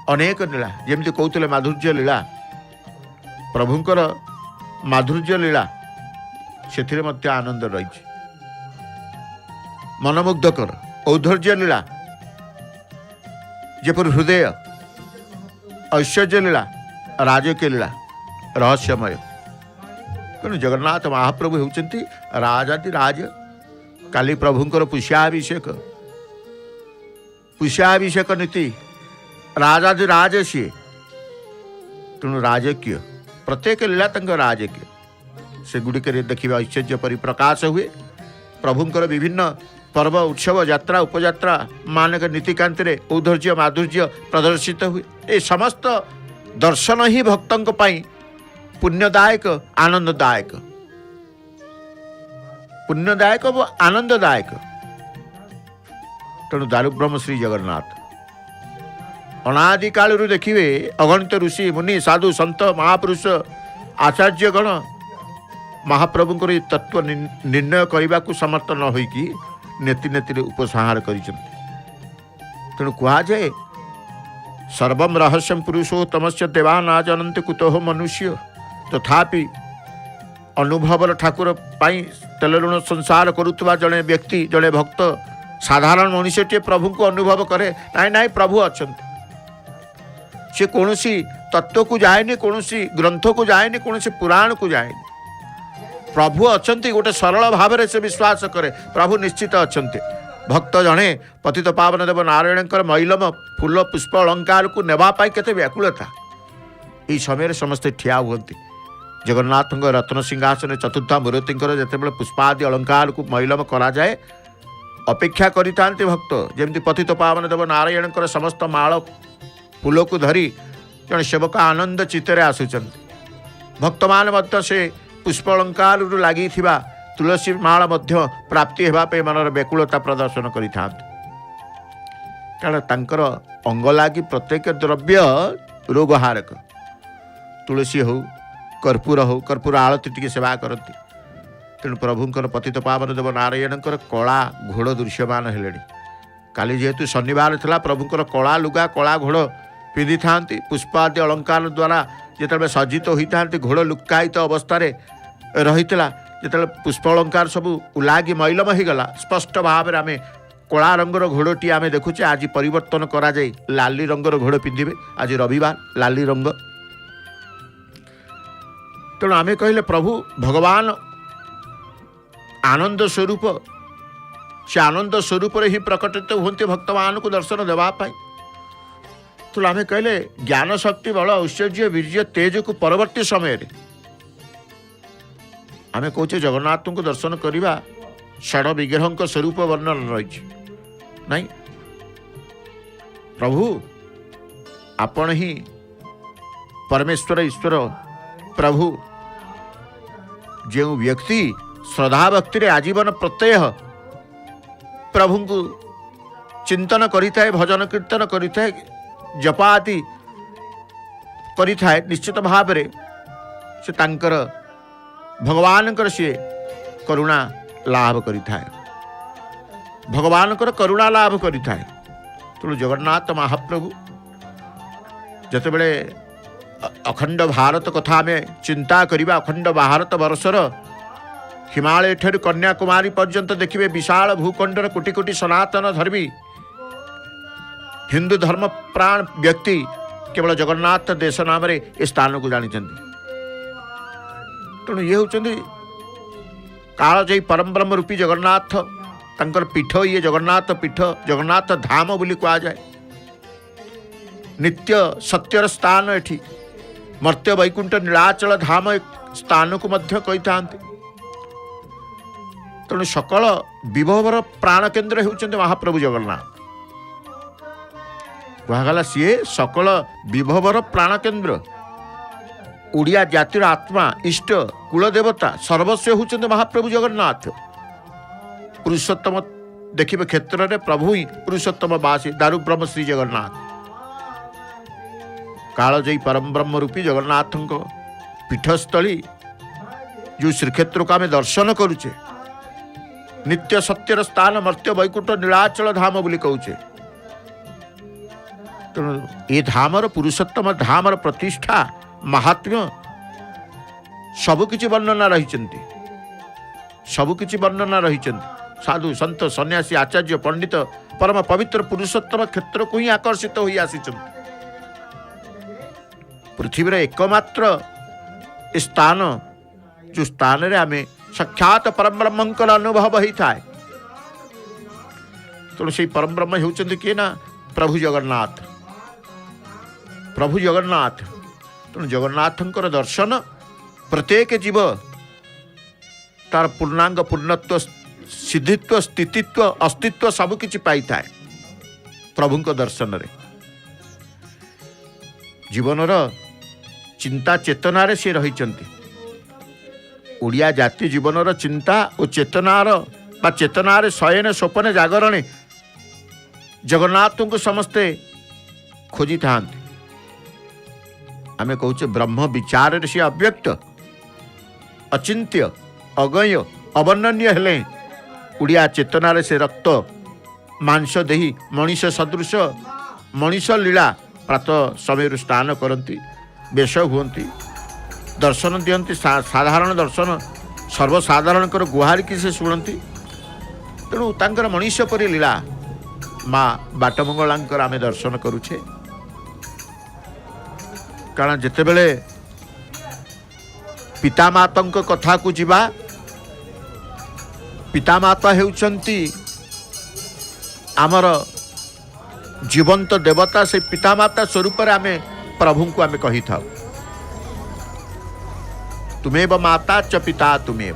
अनेक लीला, जमी कहते माधुर्य लीला, प्रभुंकर माधुर्य लीला से आनंद रही। मनमुग्धकर औधर्य लीला जेपर हृदय, ऐश्वर्य लीला, राजकीय लीला रहस्यमय। तेणु जगन्नाथ महाप्रभु होती राजाति राज। काली प्रभुंकर पुष्याभिषेक नीति राजादि राज सी। तेणु राजकीय प्रत्येक लीला तंग राजकीय से गुड़िक देखा ऐश्वर्य परिप्रकाश हुए। प्रभुंकर विभिन्न पर्व उत्सव यात्रा उपयात्रा मानक नीतिकांति रे औधर्य माधुर्य प्रदर्शित हुए। ये समस्त दर्शन ही भक्तों पुण्यदायक आनंददायक, पुण्यदायक व आनंददायक। तेणु दारुब्रह्म श्री जगन्नाथ अनादि कालू देखिए अगणित ऋषि मुनि साधु संत महापुरुष आचार्यगण महाप्रभुंकर ये तत्व निर्णय करने को समर्थ न होइकी नेति नेति उपसंहार कर। तेणु कहुए सर्वम रहस्यम पुरुषो तमस्य देवा ना जानते कुतो मनुष्य। तथापि अनुभवर ठाकुर पाई तेल ऋण संसार करुवा जड़े व्यक्ति जड़े भक्त साधारण मनुष्यटे प्रभु को अनुभव करे नाई नाई प्रभु अच्छा। से कौन तत्व को जाएनि, कौन ग्रंथ को जाएनि, कौन पुराण को जाएनि। प्रभु अच्छा गोटे सरल भाव से विश्वास करे प्रभु निश्चित अच्छा। भक्त जड़े पतित पावन देव नारायण मैलम फूल पुष्प अलंकार को नेवाई केते व्याकुलता। यही समय समस्ते ठिया हुअन्ति। जगन्नाथ रत्न सिंहासन चतुर्था मूर्ति जितेबाला पुष्पादि अलंकार को मैलम करा जाए अपेक्षा करिथान्ति भक्त। जमी पतित पावन देव नारायण समस्त माल फूल को धरी जन सेवक आनंद चित्तरे आसुचंती। भक्त मान से पुष्प अलंकार लगी तुलसी माल प्राप्ति होगापी मनर व्याकुलता प्रदर्शन करिथान्ति। कारण तांकर अंग लगी प्रत्येक द्रव्य रोगहारक। तुलसी हो कर्पूर आलती टी सेवा करती। तेणु प्रभुंकर पतित पावन देव नारायण कला घोड़ दृश्यमान हेले। काली जेहेतु शनिवार था प्रभुंकर कला लुगा कला घोड़ पिंधि था। पुष्पादि अलंकार द्वारा जिते सज्जित होता घोड़ लुकायित अवस्था रही जिते पुष्प अलंकार सब उलागी मैलम हो गला। स्पष्ट भाव में आम कला रंगर घोड़टी आम देखुचे। आज परिवर्तन करा जाए लाली रंगर घोड़ पिंधे। आज रविवार लाली रंग। तेणु आम कहले प्रभु भगवान आनंद स्वरूप, से आनंद स्वरूप ही प्रकटित होते भक्त मान को दर्शन देवाई। तो आम कहले ज्ञान शक्ति बल ऐश्वर्य वीर्य तेज को परवर्ती समय आम कहे जगन्नाथ को दर्शन करवा षड विग्रह स्वरूप वर्णन रही नहीं। प्रभु आपण ही परमेश्वर ईश्वर प्रभु। जो व्यक्ति श्रद्धा भक्ति रे आजीवन प्रत्यय प्रभु को चिंतन करिथाए, भजन कीर्तन करिथाए, जप आदि करिथाए, निश्चित भाव रे से तांकर भगवानकर सी करुणा लाभ करिथाए, भगवानकर करुणा लाभ करिथाए। तेणु जगन्नाथ महाप्रभु जितेबले अखंड भारत कथा आम चिंता करिबा, अखंड भारत वर्षर हिमालय ठेर कन्याकुमारी पर्यंत देखिए विशाल भूखंडर कोटि कोटि सनातन धर्मी हिंदू धर्म प्राण व्यक्ति केवल जगन्नाथ देश नाम रे ए स्थान को जानी। तेणु ये होचंदी कालजयी परम ब्रह्म रूपी जगन्नाथ, तांकर पीठ ये जगन्नाथ पीठ, जगन्नाथ धाम बोली कहा जाए। नित्य सत्यर स्थान एठी मर्त्य वैकुंठ नीलाचल धाम एक स्थान को मध्य कही था। तेणु सकल विभवर प्राण केन्द्र होउचंदी महाप्रभु जगन्नाथ। कहगला सीए सकल विभवर प्राण केन्द्र, ओडिया जातिर आत्मा, इष्ट कुलदेवता सर्वस्व होउचंदी महाप्रभु जगन्नाथ। पुरुषोत्तम देखिए क्षेत्र में प्रभु ही पुरुषोत्तम बासी दारु ब्रह्म श्री जगन्नाथ। कालजयी परम ब्रह्म रूपी जगन्नाथ पीठस्थली जो श्रीक्षेत्र को आम दर्शन करुचे, नित्य सत्यर स्थान मर्त्य वैकुंठ नीलाचल धाम बोली कहूचे। तेणु ये धामर पुरुषोत्तम धामर प्रतिष्ठा महात्म्य सबकिछि वर्णना रही, सबकिछि वर्णना रही। साधु संत सन्यासी आचार्य पंडित परम पवित्र पुरुषोत्तम क्षेत्र को ही आकर्षित हो आसी। पृथ्वी रे एकमात्र स्थान जो स्थान रे आमे साक्षात परम ब्रह्मंकर अनुभव ही थाए। तेणु से परम ब्रह्म होउचंदी किए ना प्रभु जगन्नाथ, प्रभु जगन्नाथ। तेणु जगन्नाथंकर दर्शन प्रत्येक जीव तार पूर्णांग पूर्णत्व सिद्धित्व स्थितित्व अस्तित्व सबकि पाई थाए प्रभुंक दर्शन रे। जीवनर चिंता चेतनार से रही। ओडिया जाति जीवनर चिंता और चेतनार बा चेतनार शयन स्वप्न जागरण जगन्नाथ को समस्ते खोजी था। आमे कहूचे ब्रह्म विचार से अव्यक्त अचिंत्य अगय अवर्णनीय हेले ओडिया चेतनार से रक्त मांस देही मनीष सदृश मनीष लीला प्रातः समय स्नान करती, बेश हुंती, दर्शन दियंती, साधारण दर्शन सर्वसाधारण गुहार की से शुणती। तेणु तांकर मनीष परी लीला माँ बाटमंगलांकर आमे दर्शन करुछे। कारण जितेबले पितामातांक कथा को जीवा, पितामाता हेउचंती आमर जीवंत देवता। से पितामाता स्वरूप आमे प्रभु को आमे कही था, तुमेव माता च पिता तुमेव।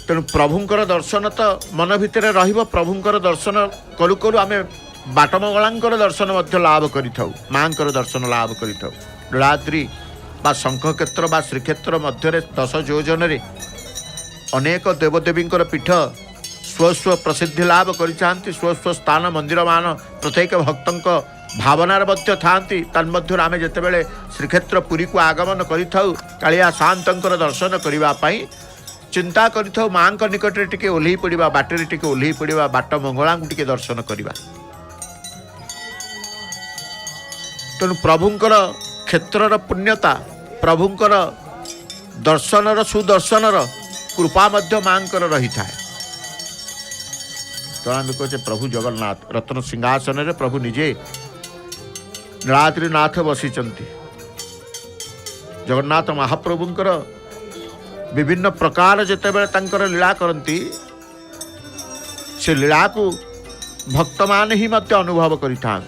तेणु प्रभुंकर दर्शन तो मन भितर रहिबो। प्रभुंकर दर्शन करू करू आमे बाटमंगलांकर दर्शन मध्य लाभ करिथाउ, मांकर दर्शन लाभ करिथाउ। नीलाद्रि बा शंखक्षेत्र बा श्रीक्षेत्र मध्य 10 योजन रे अनेक देवदेवींकर पीठ स्वस्व प्रसिद्धि लाभ करिछांती। स्वस्व स्थान मंदिर मान प्रत्येक भक्तंक भावनार मध्य थांती। तन्मध्य आमे जेतेबेले श्रीक्षेत्र पुरी को आगमन करिथाउ, कालिया शांतंकर दर्शन करिबा पई चिंता करिथाउ। मांक निकटरे टिके ओल्ही पड़िबा, बाटरे टिके ओल्ही पड़िबा, बाट मंगलांकु टिके दर्शन करिबा। तेणु प्रभुंकर क्षेत्रर पुण्यता, प्रभुंकर दर्शनर सुदर्शनर कृपा मध्य मांकर रही थाए। तो आम कहे प्रभु जगन्नाथ रत्न सिंहासन रे प्रभु निजे नीलाद्रिनाथ बसीचंती। जगन्नाथ महाप्रभुंकर विभिन्न प्रकार जेतेबेले तांकर लीला करती, से लीला को भक्त मान ही मत अनुभव करिथां।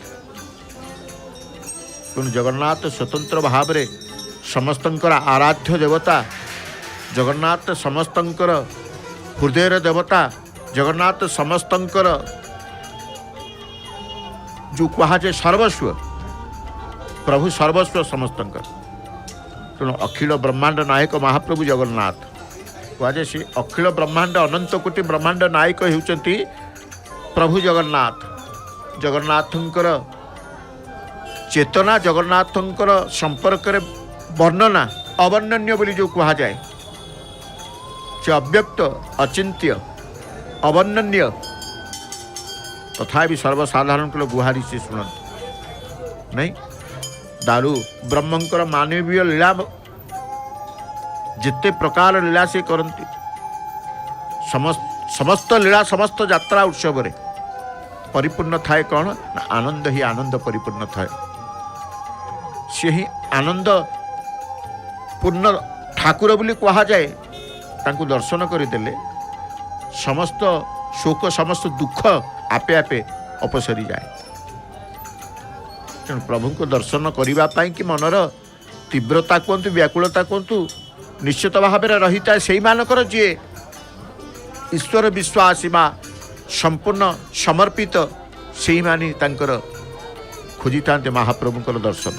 तेणु जगन्नाथ स्वतंत्र भाव रे समस्तंकर आराध्य देवता। जगन्नाथ समस्तंकर हृदयर देवता। जगन्नाथ समस्तंकर जो कहुए सर्वस्व, प्रभु सर्वस्व समस्तंकर। तेणु अखिल ब्रह्मांड नायक महाप्रभु जगन्नाथ कहुए से अखिल ब्रह्मांड अनंत कोटि ब्रह्मांड नायक होउचंती प्रभु जगन्नाथ। जगन्नाथंकर चेतना जगन्नाथंकर संपर्क रे वर्णना अवर्णन्य बोली जो कहा जाए से अव्यक्त अचिंत्य अवर्णन्य तथा भी सर्वसाधारण को गुहारी से शुणत नहीं। दारू ब्रह्मंकर मानवीय लीला जिते प्रकार लीला से करती समस्त लीला समस्त यात्रा उत्सव रे परिपूर्ण थाए कौन ना आनंद ही आनंद परिपूर्ण थाए। से ही आनंद पूर्ण ठाकुर बोली कहा जाए। तांको दर्शन करदेले समस्त शोक समस्त दुख आपे आपे अपसरी जाए। तेणु प्रभु को दर्शन करने कि मनर तीव्रता कहतु व्याकुलता कहतु निश्चित भाव में रही है से मानकर जी ईश्वर विश्वासी बा संपूर्ण समर्पित से मानी तांकर खोजी था महाप्रभुंकर दर्शन।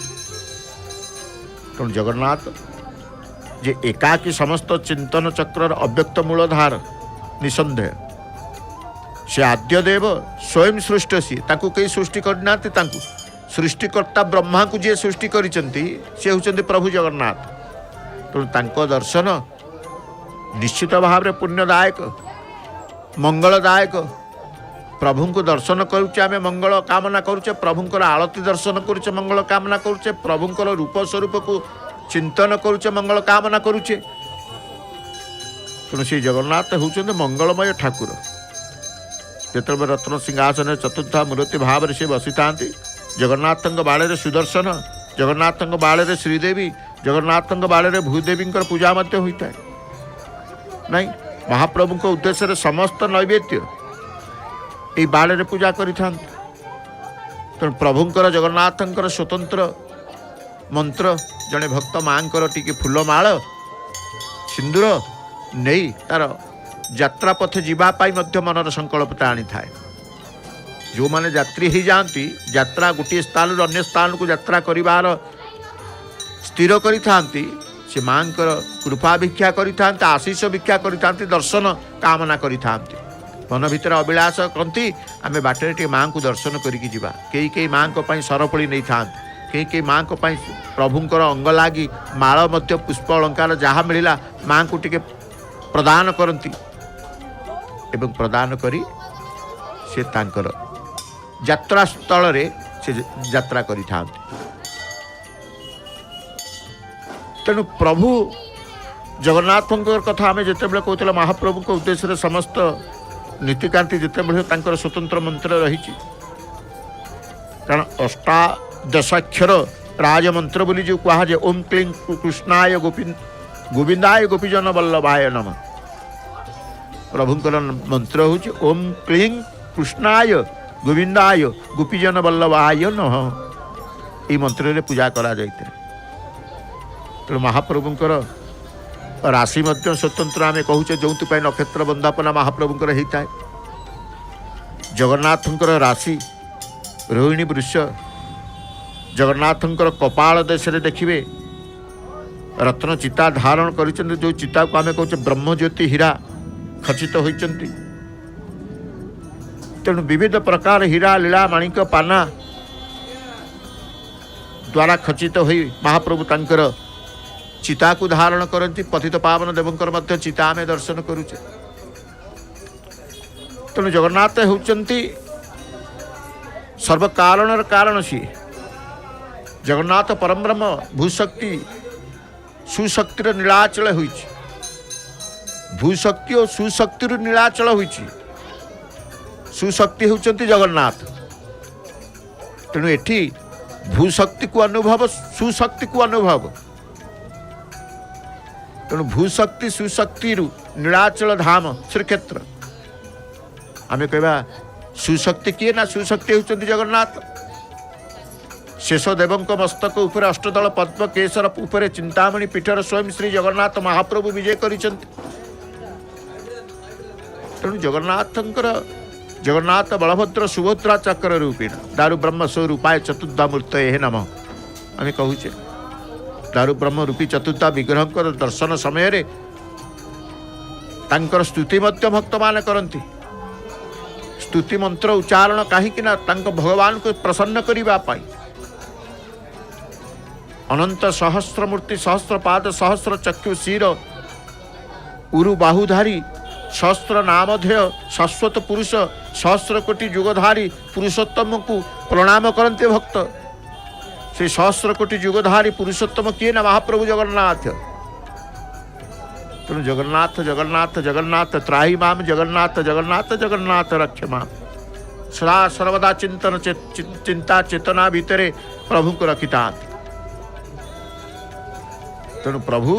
तेणु जगन्नाथ जे एकाकी समस्त चिंतन चक्र अव्यक्त मूलधार निसंदेह से आद्य देव स्वयं सृष्ट सी ताकू कई सृष्टि करना सृष्टिकर्ता ब्रह्मा को जी सृष्टि करिसेंती से होचंती प्रभु जगन्नाथ। तेणु तांको दर्शन निश्चित भाव में पुण्यदायक मंगलदायक। प्रभु को दर्शन करुचे आमे मंगल कामना करुचे प्रभुंकर आलती दर्शन करुचे मंगल कामना करुचे प्रभुंकर रूप स्वरूप को चिंतन करुचे मंगल कामना करुचे। तेणु श्री जगन्नाथ होचंती मंगलमय ठाकुर। जिते रत्न सिंहासन चतुर्था मूर्ति भाव से बसी था जगन्नाथ बाड़े सुदर्शन जगन्नाथ बाड़े श्रीदेवी जगन्नाथ बाड़े भूदेवी पूजा होता है नहीं। महाप्रभु को उद्देश्य समस्त नैवेद्य ये बाड़े पूजा करि तेणु प्रभुंकर जगन्नाथंकर स्वतंत्र मंत्र जड़े भक्त माँ टी फूलमाल सिंदूर नहीं तार यात्रा पथे जीवाई मनर संकल्पता आनी थाए। जो माने यात्री ही जाती यात्रा गोटे स्थान अन्य स्थान को यात्रा करिवार स्थिर करि थांती से माँ कृपा भिक्षा करि थांती आशीष भिक्षा करि थांती दर्शन कामना करि थांती। मन भितर अभिलाष करती आमे बाटे टे माँ को दर्शन करिकी जिबा। कई कई माँ को पई सरपड़ी नहीं थांती कई कई माँ को पई प्रभुंकर अंग लागी माळ मध्य पुष्प अलंकार जहाँ मिला माँ को टिके प्रदान करती एवं प्रदान करी से तांकर यात्रा स्थल रे से यात्रा करि थांती। तेणु प्रभु जगन्नाथंकर कथा आमे जेतेबेले कहूतले महाप्रभु को उद्देश्य समस्त नीतिकांति जेतेबेले तांकर स्वतंत्र मंत्र रही कारण अष्टादशाक्षर राजमंत्र बोली जो कहा जाए ओम क्लीं कृष्णाय गोविंदाय गोपीजन वल्लभाय नमः। प्रभुंकर मंत्र हूँ ओम क्लीं कृष्णाय गोविंदाय गोपीजन वल्लभाय नमः। ये मंत्र रे पूजा करा जाइते। तेणु महाप्रभुंकर राशि मध्य स्वतंत्र आमे कहूचे जो नक्षत्र वंदापना महाप्रभुंकर होता है। जगन्नाथंकर राशि रोहिणी वृष जगन्नाथंकर कपाल देश रे देखिए रत्न चिता धारण कर जो चिता को आमे कहूचे ब्रह्मज्योति हीरा खचित होइचंती। तेणु विविध प्रकार हीरा लीला माणिक पाना द्वारा खचित होई महाप्रभु तांकर चिता को धारण करती पतित पावन देवंकर मध्य चिता आमे दर्शन करुचे। तेणु जगन्नाथ होउचंती सर्व कारणर कारण सी जगन्नाथ परम ब्रह्म भूशक्ति सुशक्तिर नीलाचल होइछि। भूशक्ति और सुशक्तिर नीलाचल होइछि। सुशक्ति होउचंती जगन्नाथ। तेणु एठी भूशक्ति को अनुभव सुशक्ति को अनुभव। तेणु भूशक्ति सुशक्ति नीलाचल धाम श्रीक्षेत्र आमे कहबा सुशक्ति किए ना सुशक्ति होउचंती जगन्नाथ। शेष देवंक मस्तक उपरे अष्टदल पद्म केसर उपरे चिंतामणि पीठर स्वयं श्री जगन्नाथ महाप्रभु विजय करिसंती। तेणु जगन्नाथ बलभद्र सुभद्रा चक्र रूपेण दारु ब्रह्म स्वरूपाय चतुर्धा मूर्तये नमः आमे कहूचे। दारु ब्रह्म रूपी चतुर्था विग्रह दर्शन समय तांकर स्तुति मध्य भक्त मान करती। स्तुति मंत्र उच्चारण कहीं भगवान को प्रसन्न करने पाई। अनंत सहस्र मूर्ति सहस्र पाद सहस्र चक्षु शिर उरु बाहुधारी सहस्र नामधेय शाश्वत पुरुष सहस्र कोटि युगधारी पुरुषोत्तम को प्रणाम करते भक्त। से सहस्र कोटि युगधारी पुरुषोत्तम किए ना महाप्रभु जगन्नाथ। तेणु जगन्नाथ जगन्नाथ जगन्नाथ त्राही माम जगन्नाथ जगन्नाथ जगन्नाथ रक्ष माम। सदा सर्वदा चिंतन चिंता चेतना भितर प्रभु को रखिता। तेणु प्रभु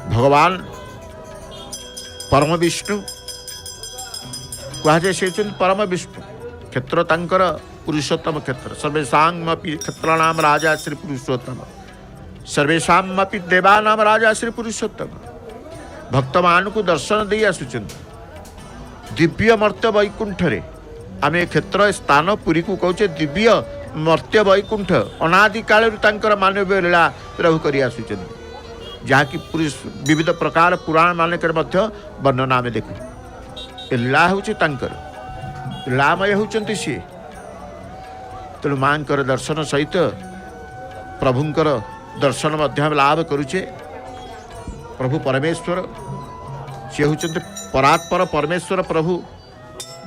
भगवान परम विष्णु कहुए से परम विष्णु क्षेत्र तांकर पुरुषोत्तम क्षेत्र सर्वेशांगमपि क्षेत्राणाम राजा श्री पुरुषोत्तम सर्वेशांगमपि देवानाम राजा श्री पुरुषोत्तम। भक्त मान को दर्शन दे आसुचंत दिव्य मर्त्य वैकुंठ रे आमे क्षेत्र स्थान पुरी को कहचे दिव्य मर्त्य वैकुंठ अनादि काल तांकर मानवीय लीला प्रभु करी आसुचंत जहाँकि विविध प्रकार पुराण मानकर वर्णना आम देखु। लीला हूँ लीलामय होती सी। तेणु माँ दर्शन सहित प्रभुंकर दर्शन लाभ करुचे। प्रभु परमेश्वर सी हूँ परात्पर परमेश्वर प्रभु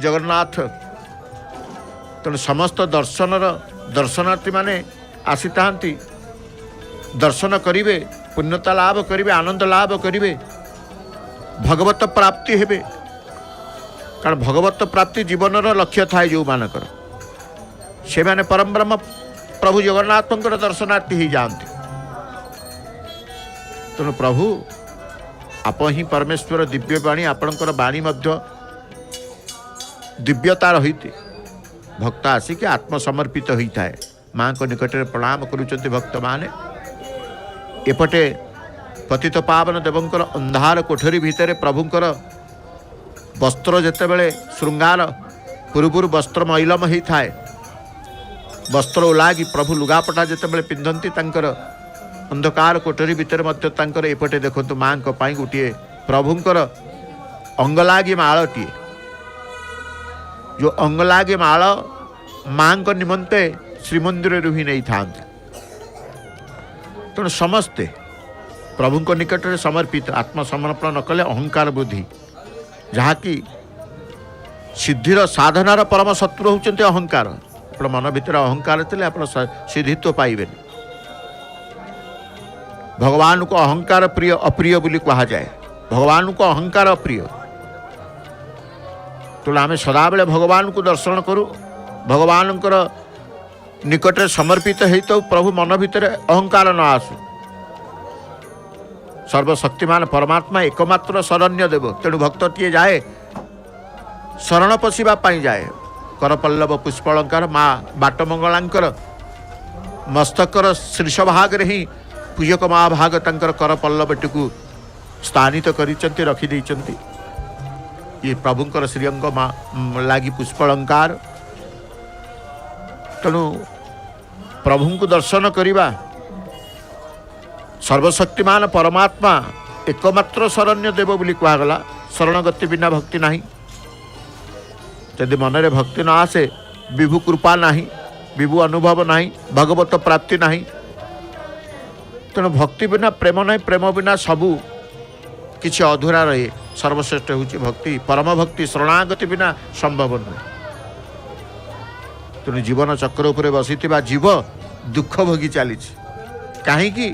जगन्नाथ। तेणु समस्त दर्शनार्थी माने आसी था दर्शन करिवे पुण्यता लाभ करिवे आनंद लाभ करिवे भगवत प्राप्ति हेबे। कारण भगवत प्राप्ति जीवन लक्ष्य थाए जो मानकर से माने परम ब्रह्म प्रभु जगन्नाथ दर्शनार्थी ही जाती। तेणु प्रभु आप ही परमेश्वर दिव्य बाणी आपणकर बाणी मध्य दिव्यता रही भक्त आसिक आत्मसमर्पित होता है। माँ को निकट प्रणाम करुँच भक्त माने। एपटे पतित पावन देवंकर अंधार कोठरी भितर प्रभुंकर वस्त्र जेतेबेले श्रृंगार पूर्व वस्त्र मैलम ही थाए वस्त्र उलागी प्रभु लुगापटा जेतेबेले पिंधंती तांकर अंधकार कोठरी भितर मध्य तांकर एपटे देखंतु मां को पाई गुटिए प्रभुंकर अंगलागी माळटीए जो अंगलागी माळ मां को निमंते श्रीमंदिर रु ही नहीं थांते। तेणु समस्ते प्रभु को निकट में समर्पित आत्मसमर्पण न कले अहंकार बुद्धि जहाँकि सिद्धिर साधनार परम शत्रु होउचंते अहंकार। आप मन भीतर अहंकार थे आप सिद्धित्व पाइबे। भगवान को अहंकार प्रिय अप्रिय बोली कहा जाए। भगवान को अहंकार अप्रिय। तेणु आम सदाबले भगवान को दर्शन करूँ भगवान निकट समर्पित हो प्रभु मन भितर अहंकार न आसु। सर्वशक्तिमान परमात्मा एकमात्र शरण्य देव। तेणु भक्तटीए जाए शरण पशिवाई जाए करपल्लव पुष्पलंकार माँ बाटमंगलांकर मस्तकर शीर्ष भाग ही पूजक महाभाग तांकर करपल्लवटी को स्थानित करिचंती रखिदेइचंती। ये प्रभुंकर श्रीअंग माँ लागी पुष्पलंकार। तेणु प्रभु को दर्शन करिबा सर्वशक्तिमान परमात्मा एकमात्र शरण्य देव बोली कहगला। शरणगति बिना भक्ति नहीं। यदि मनरे भक्ति न आसे विभु कृपा नहीं विभु अनुभव नहीं भगवत प्राप्ति नहीं। तेणु भक्ति बिना प्रेम नहीं प्रेम बिना सबू किसी अधूरा रहे। सर्वश्रेष्ठ होची भक्ति परम भक्ति शरणागति बिना संभव नुहे। तेणु जीवन चक्र उपरे बसी जीव दुख भोगी चली कहीं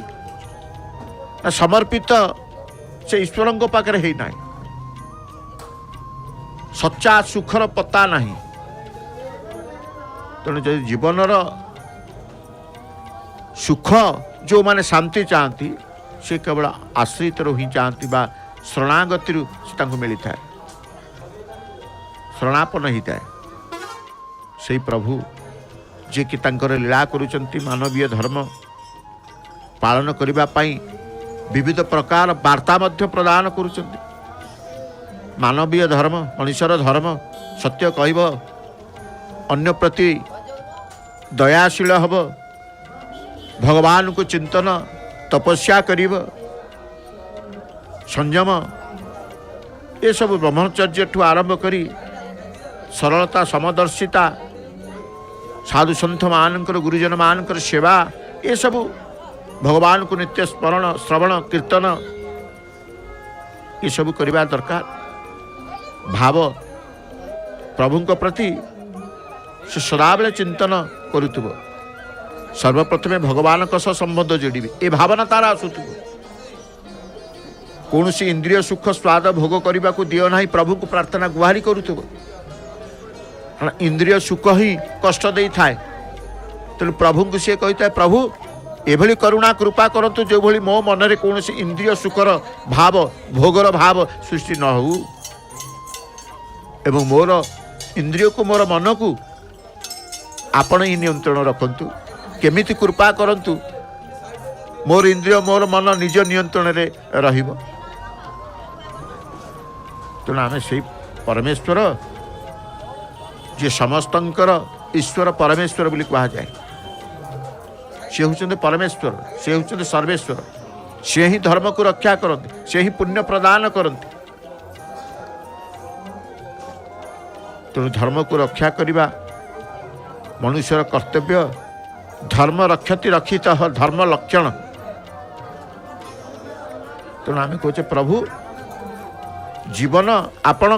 समर्पित से ईश्वर पाखे ही ना सच्चा सुखर पता नहीं। तेणु जब जीवन सुख जो माने शांति चाहती से केवल आश्रित ही चाहती बा शरणागति मिली था शरणापन होता है। से प्रभु जे कि तांकर लीला करुचंती मानवीय धर्म पालन करिबा पाई विविध प्रकार वार्ता मध्य प्रदान करुचंती। मानवीय धर्म मनुष्यर धर्म सत्य कहब अन्य प्रति दयाशील हब भगवान को चिंतन तपस्या करिब संयम ये सब ब्रह्मचर्य ठू आरंभ करी सरलता समदर्शिता साधु सन्थ मानकर गुरुजन मानकर सेवा ये सब भगवान को नित्य स्मरण श्रवण कीर्तन ये सब करवा दरकार भाव प्रभु प्रति से सदाबले चिंतन करुथुब सर्वप्रथमे भगवान सह संबंध जोड़े ये भावना तार आसुथुब कौन सी इंद्रिय सुख स्वाद भोग करने को दियो ना प्रभु को प्रार्थना गुहारी करुथुब इंद्रिय सुख ही कष्ट दे थाए तेणु प्रभु को सी कही था प्रभु एभली करुणा कृपा करतु जो भली मो मनरे कौन सी इंद्रिय सुखर भाव भोगर भाव सृष्टि न हो एवं मोर इंद्रिय को मोर मन को आपण ही नियंत्रण रखंतु केमिति कृपा करंतु मोर इंद्रिय मोर मन निज नियंत्रण रे रहिबो तेणु आमे से परमेश्वर जे समस्तंकर ईश्वर परमेश्वर बोली कहा जाए से होचंदे परमेश्वर से होचंदे सर्वेश्वर से ही धर्म को रक्षा करते से ही पुण्य प्रदान करते तेणु धर्म को रक्षा करने मनुष्यर कर्तव्य धर्म रक्षति रक्षित धर्म लक्षण तेणु आम कहे प्रभु जीवन आपण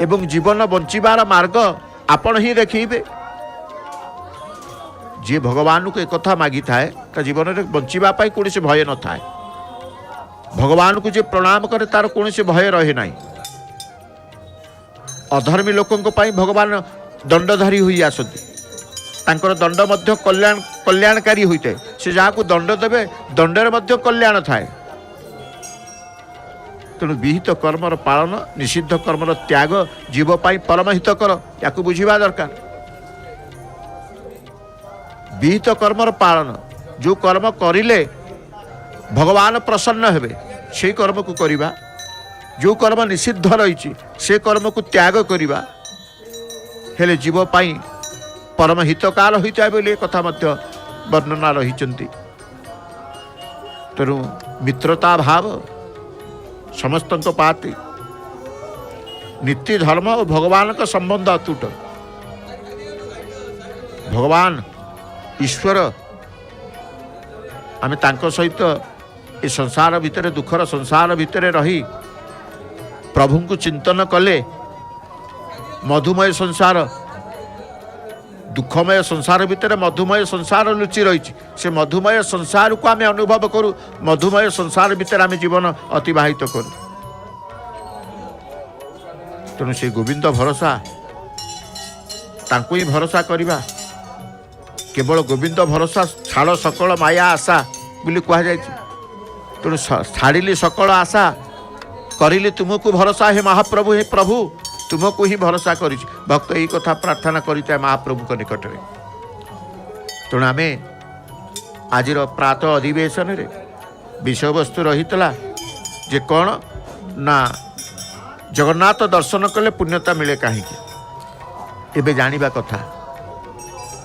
एवं जीवन बंचार मार्ग आपण ही देखिबे जी भगवान को एक कथा मागी थाए ता जीवन में बंचापी कौन से भय न थाए भगवान को जे प्रणाम करे तार कौन से भय रहे ना अधर्मी लोकों भगवान दंडधारी हुई आसती तांकर दंड मध्य कल्याणकारी होता है से जहाँ को दंड देवे दंडर मध्य कल्याण थाए तेणु विहित कर्मर पालन निषिद्ध कर्मर त्याग जीवपाई परम हितकर या बुझा दरकार विहित कर्मर पालन जो कर्म करिले भगवान प्रसन्न हेबे से कर्म को करिबा जो कर्म निषिद्ध रही से कर्म को त्याग करिबा हेले जीवपाई परम हितकार होता है बोले कथा मध्य वर्णना रही तेणु मित्रता भाव समस्त पाती नीति धर्म और भगवान का संबंध अतुट भगवान ईश्वर आमे तांको सहित ये संसार भितर दुखर संसार भितर रही प्रभु को चिंतन कले मधुमय संसार दुखमय संसार भितर मधुमय संसार लुचि रही से मधुमय संसार को आम अनुभव करूँ मधुमय संसार भितर आम जीवन अतिबाहित करूँ तेणु से गोविंद भरोसा तांको ही भरोसा करवा केवल गोविंद भरोसा छाड़ सकल माया आशा बोली कहुई तेणु छाड़िली सकल आशा करिली तुमको भरोसा हे महाप्रभु हे प्रभु तुमको ही भरोसा करी भक्त यही कथा प्रार्थना करता महाप्रभु को निकट में तेणु आम आज प्रातः अधिवेशन रे विषय वस्तु रही जे कौन ना जगन्नाथ दर्शन कले पुण्यता मिले कहीं एबे जानिबा कथा